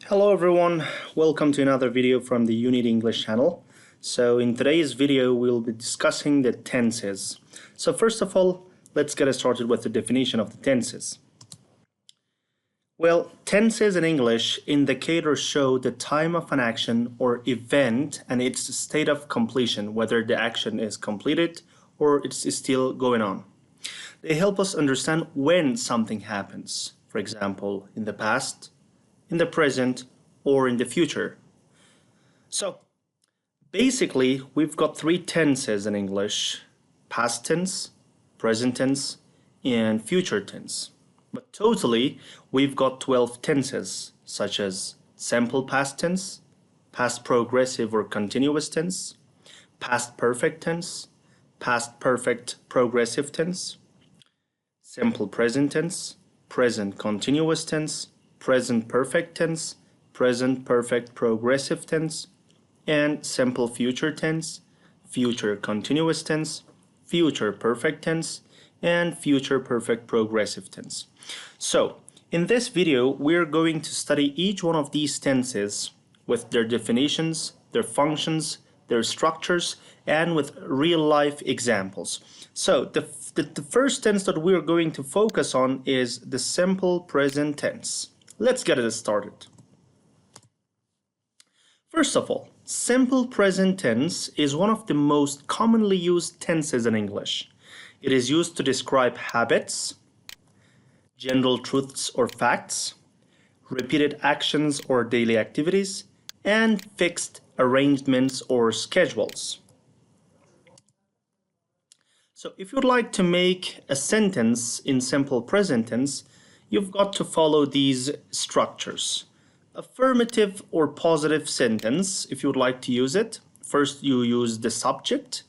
Hello everyone, welcome to another video from the Unit English channel. So in today's video we'll be discussing the tenses. So first of all, let's get started with the definition of the tenses. Well, tenses in English indicate or show the time of an action or event and its state of completion, whether the action is completed or it's still going on. They help us understand when something happens, for example, in the past, in the present, or in the future. So basically we've got three tenses in English: past tense, present tense, and future tense. But totally we've got 12 tenses, such as simple past tense, past progressive or continuous tense, past perfect tense, past perfect progressive tense, simple present tense, present continuous tense, present perfect tense, present perfect progressive tense, and simple future tense, future continuous tense, future perfect tense, and future perfect progressive tense. So, in this video, we're going to study each one of these tenses with their definitions, their functions, their structures, and with real-life examples. So, the first tense that we're going to focus on is the simple present tense. Let's get it started. First of all, simple present tense is one of the most commonly used tenses in English. It is used to describe habits, general truths or facts, repeated actions or daily activities, and fixed arrangements or schedules. So if you'd like to make a sentence in simple present tense, you've got to follow these structures. Affirmative or positive sentence, if you would like to use it, first you use the subject,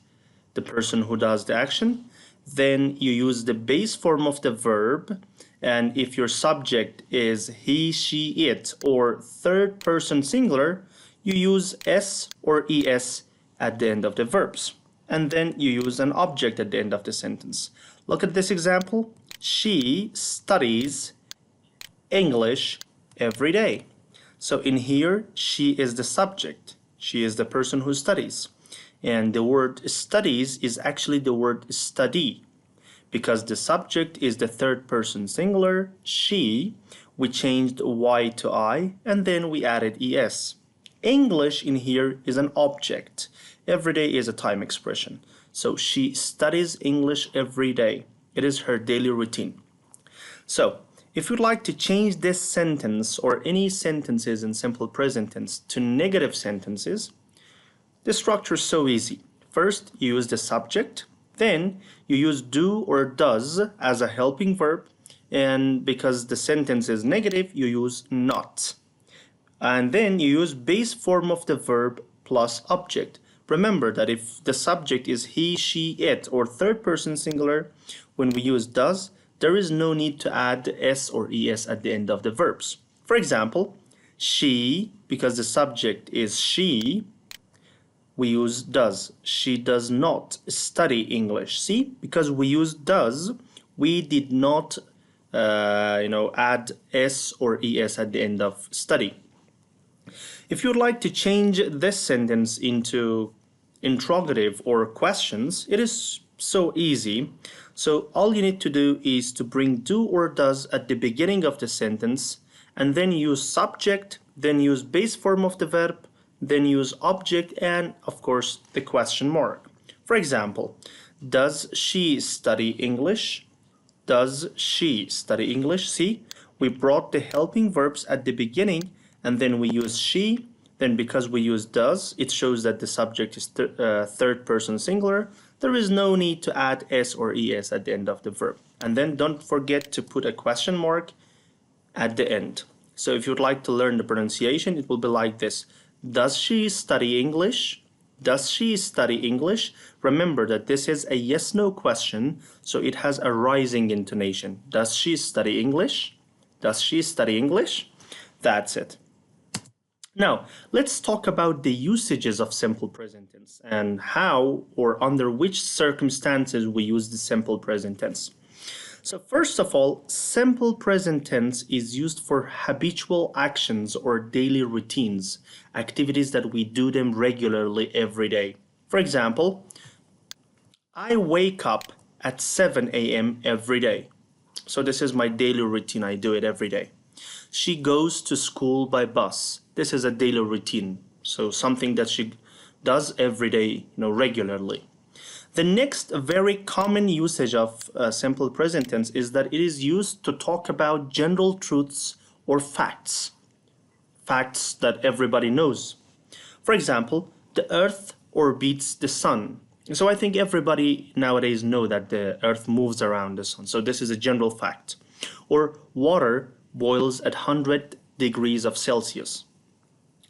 the person who does the action, then you use the base form of the verb, and if your subject is he, she, it, or third person singular, you use s or es at the end of the verbs. And then you use an object at the end of the sentence. Look at this example. She studies English every day. So in here, she is the subject. She is the person who studies. And the word studies is actually the word study. Because the subject is the third person singular, she, we changed y to I, and then we added es. English in here is an object. Every day is a time expression. So she studies English every day. It is her daily routine. So if you'd like to change this sentence or any sentences in simple present tense to negative sentences, the structure is so easy. First, you use the subject. Then you use do or does as a helping verb. And because the sentence is negative, you use not. And then you use base form of the verb plus object. Remember that if the subject is he, she, it, or third person singular, when we use does, there is no need to add s or es at the end of the verbs. For example, she, because the subject is she, we use does. She does not study English. See, because we use does, we did not add s or es at the end of study. If you'd like to change this sentence into interrogative or questions, it is so easy. So all you need to do is to bring do or does at the beginning of the sentence, and then use subject, then use base form of the verb, then use object, and of course the question mark. For example, does she study English? Does she study English? See, we brought the helping verbs at the beginning, and then we use she. Then because we use does, it shows that the subject is third person singular. There is no need to add s or es at the end of the verb. And then don't forget to put a question mark at the end. So if you'd like to learn the pronunciation, it will be like this. Does she study English? Does she study English? Remember that this is a yes-no question, so it has a rising intonation. Does she study English? Does she study English? That's it. Now, let's talk about the usages of simple present tense and how or under which circumstances we use the simple present tense. So first of all, simple present tense is used for habitual actions or daily routines, activities that we do them regularly every day. For example, I wake up at 7 a.m. every day. So this is my daily routine. I do it every day. She goes to school by bus. This is a daily routine. So something that she does every day, regularly. The next very common usage of simple present tense is that it is used to talk about general truths or facts, facts that everybody knows. For example, the earth orbits the sun. So I think everybody nowadays know that the earth moves around the sun. So this is a general fact. Or water boils at 100 degrees of Celsius.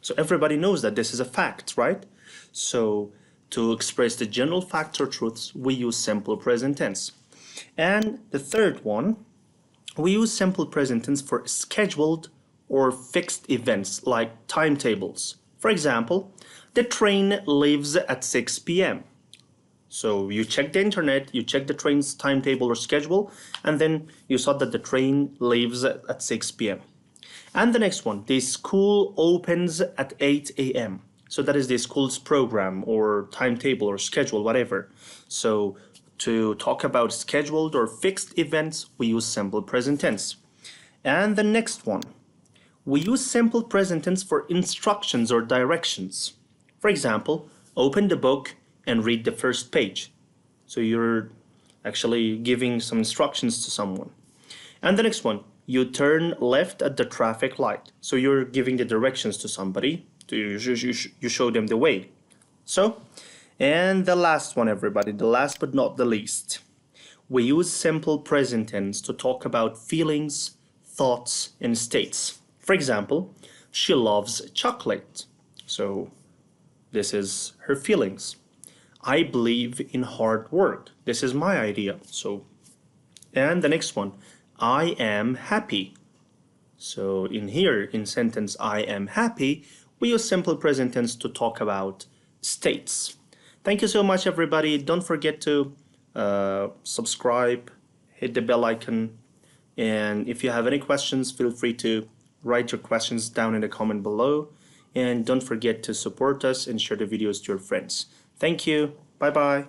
So everybody knows that this is a fact, right? So to express the general facts or truths, we use simple present tense. And the third one, we use simple present tense for scheduled or fixed events like timetables. For example, the train leaves at 6 p.m. So you check the internet, you check the train's timetable or schedule, and then you saw that the train leaves at 6 p.m. And the next one, the school opens at 8 a.m. So that is the school's program or timetable or schedule, whatever. So to talk about scheduled or fixed events, we use simple present tense. And the next one, we use simple present tense for instructions or directions. For example, open the book and read the first page. So you're actually giving some instructions to someone. And the next one, you turn left at the traffic light. So you're giving the directions to somebody. You show them the way. So, and the last one, everybody, the last but not the least. We use simple present tense to talk about feelings, thoughts, and states. For example, she loves chocolate. So this is her feelings. I believe in hard work. This is my idea. So, and the next one, I am happy. So in here, in sentence, I am happy, we use simple present tense to talk about states. Thank you so much, everybody. Don't forget to subscribe, hit the bell icon, and if you have any questions, feel free to write your questions down in the comment below. And don't forget to support us and share the videos to your friends. Thank you. Bye-bye.